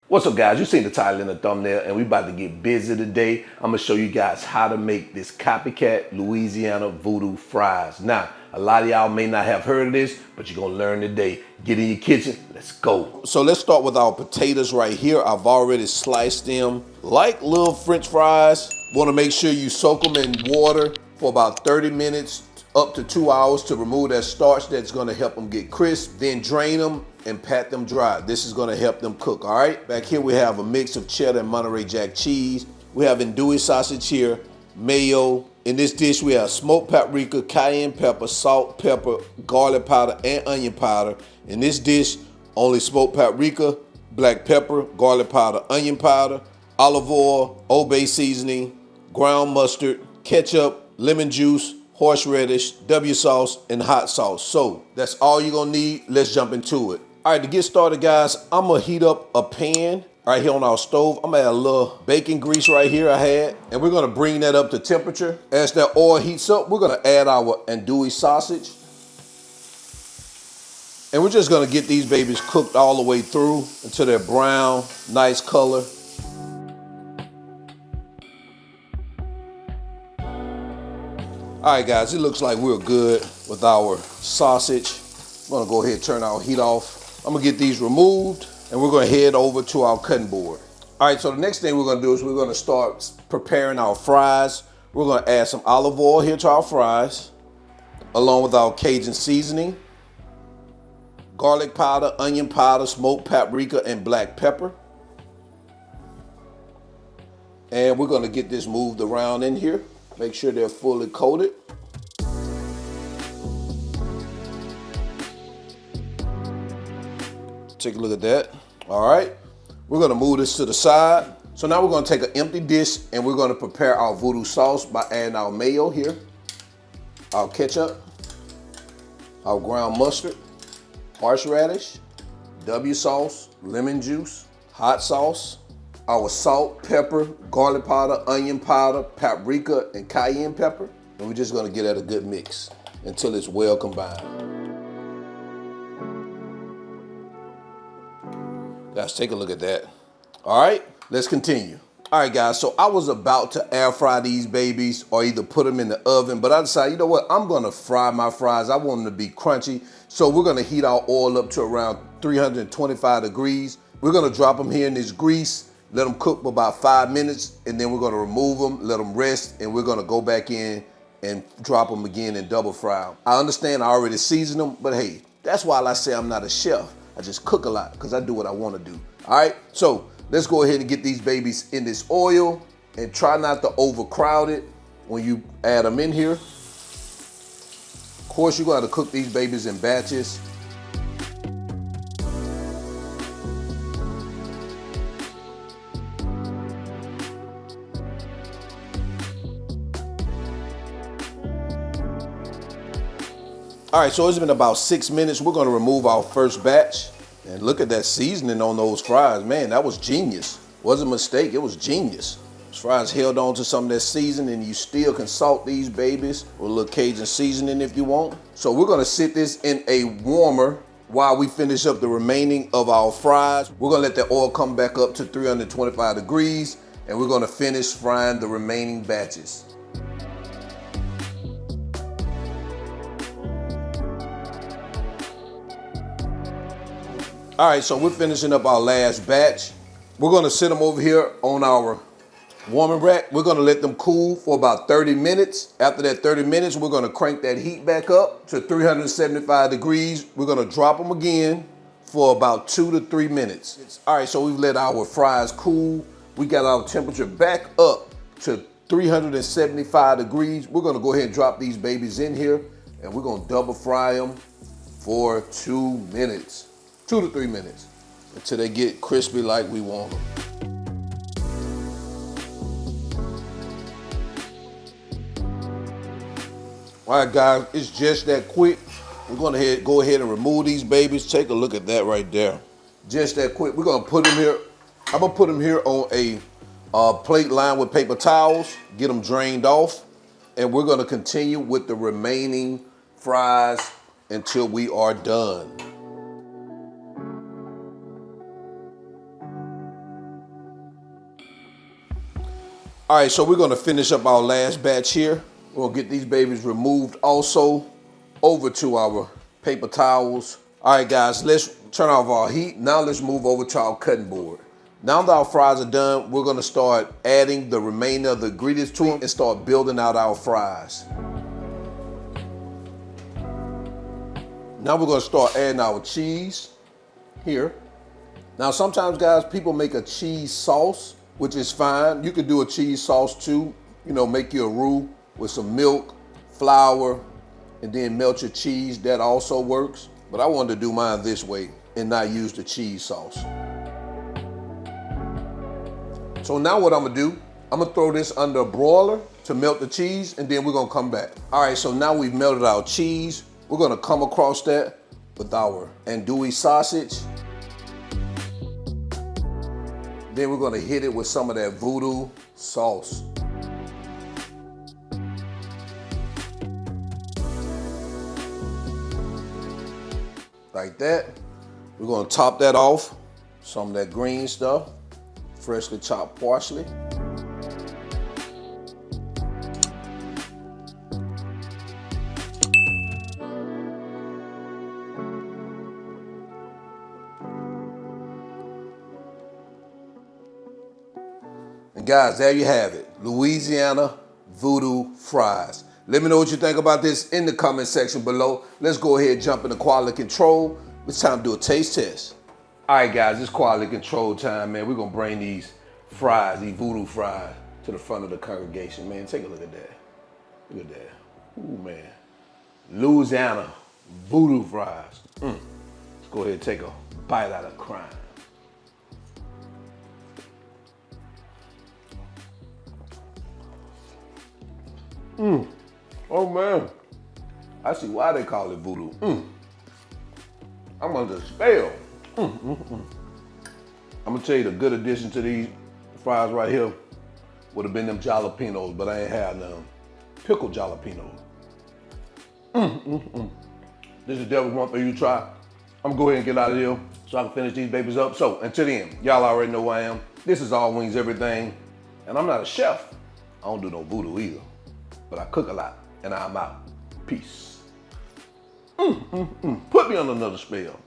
What's up, guys? You seen the title in the thumbnail, and we about to get busy today. I'm gonna show you guys how to make this copycat Louisiana voodoo fries. Now, a lot of y'all may not have heard of this, but you're gonna learn today. Get in your kitchen, let's go. So let's start with our potatoes right here. I've already sliced them like little French fries. Wanna make sure you soak them in water for about 30 minutes up to 2 hours to remove that starch that's gonna help them get crisp. Then drain them and pat them dry. This is gonna help them cook, all right? Back here we have a mix of cheddar and Monterey Jack cheese. We have andouille sausage here, mayo. In this dish we have smoked paprika, cayenne pepper, salt, pepper, garlic powder, and onion powder. In this dish, only smoked paprika, black pepper, garlic powder, onion powder, olive oil, Old Bay seasoning, ground mustard, ketchup, lemon juice, horseradish, W sauce, and hot sauce. So that's all you're gonna need. Let's jump into it. All right, to get started, guys, I'm gonna heat up a pan right here on our stove. I'm gonna add a little bacon grease right here I had, and we're gonna bring that up to temperature. As that oil heats up, we're gonna add our andouille sausage. And we're just gonna get these babies cooked all the way through until they're brown, nice color. All right, guys, it looks like we're good with our sausage. I'm gonna go ahead and turn our heat off. I'm gonna get these removed, and we're gonna head over to our cutting board. All right, so the next thing we're gonna do is we're gonna start preparing our fries. We're gonna add some olive oil here to our fries, along with our Cajun seasoning, garlic powder, onion powder, smoked paprika, and black pepper. And we're gonna get this moved around in here. Make sure they're fully coated. Take a look at that. All right, we're gonna move this to the side. So now we're gonna take an empty dish and we're gonna prepare our voodoo sauce by adding our mayo here, our ketchup, our ground mustard, horseradish, W sauce, lemon juice, hot sauce, our salt, pepper, garlic powder, onion powder, paprika, and cayenne pepper. And we're just gonna get at a good mix until it's well combined. Guys, take a look at that. All right, let's continue. All right, guys, so I was about to air fry these babies or either put them in the oven, but I decided, you know what, I'm gonna fry my fries. I want them to be crunchy. So we're gonna heat our oil up to around 325 degrees. We're gonna drop them here in this grease, let them cook for about 5 minutes, and then we're gonna remove them, let them rest, and we're gonna go back in and drop them again and double fry them. I understand I already seasoned them, but hey, that's why I say I'm not a chef. I just cook a lot because I do what I want to do. All right, so let's go ahead and get these babies in this oil and try not to overcrowd it when you add them in here. Of course, you're going to cook these babies in batches. All right, so it's been about 6 minutes. We're gonna remove our first batch. And look at that seasoning on those fries. Man, that was genius. Wasn't a mistake, it was genius. Those fries held on to some of that seasoning, and you still can salt these babies with a little Cajun seasoning if you want. So we're gonna sit this in a warmer while we finish up the remaining of our fries. We're gonna let the oil come back up to 325 degrees, and we're gonna finish frying the remaining batches. All right, so we're finishing up our last batch. We're gonna sit them over here on our warming rack. We're gonna let them cool for about 30 minutes. After that 30 minutes, we're gonna crank that heat back up to 375 degrees. We're gonna drop them again for about 2 to 3 minutes. All right, so we've let our fries cool. We got our temperature back up to 375 degrees. We're gonna go ahead and drop these babies in here, and we're gonna double fry them for 2 minutes. 2 to 3 minutes until they get crispy like we want them. All right, guys, it's just that quick. We're gonna go ahead and remove these babies. Take a look at that right there. Just that quick. We're gonna put them here. I'm gonna put them here on a plate lined with paper towels, get them drained off, and we're gonna continue with the remaining fries until we are done. All right, so we're gonna finish up our last batch here. We're gonna get these babies removed also over to our paper towels. All right, guys, let's turn off our heat. Now let's move over to our cutting board. Now that our fries are done, we're gonna start adding the remainder of the ingredients to them and start building out our fries. Now we're gonna start adding our cheese here. Now sometimes, guys, people make a cheese sauce, which is fine. You could do a cheese sauce too. You know, make you a roux with some milk, flour, and then melt your cheese. That also works. But I wanted to do mine this way and not use the cheese sauce. So now what I'm gonna do, I'm gonna throw this under a broiler to melt the cheese, and then we're gonna come back. All right, so now we've melted our cheese. We're gonna come across that with our andouille sausage. Then we're gonna hit it with some of that Voodoo sauce. Like that. We're gonna top that off. Some of that green stuff, freshly chopped parsley. And guys, there you have it. Louisiana Voodoo fries. Let me know what you think about this in the comment section below. Let's go ahead and jump into quality control. It's time to do a taste test. All right, guys, it's quality control time, man. We're gonna bring these fries, these Voodoo fries, to the front of the congregation, man. Take a look at that. Look at that. Ooh, man. Louisiana Voodoo fries. Let's go ahead and take a bite out of crime. Oh man, I see why they call it Voodoo. I'm under the spell. I'm gonna tell you the good addition to these fries right here would have been them jalapenos, but I ain't had none. Pickled jalapenos. This is definitely one for you to try. I'm gonna go ahead and get out of here so I can finish these babies up. So until then, y'all already know who I am. This is All Wings Everything, and I'm not a chef. I don't do no voodoo either, but I cook a lot, and I'm out. Peace. Put me on another spell.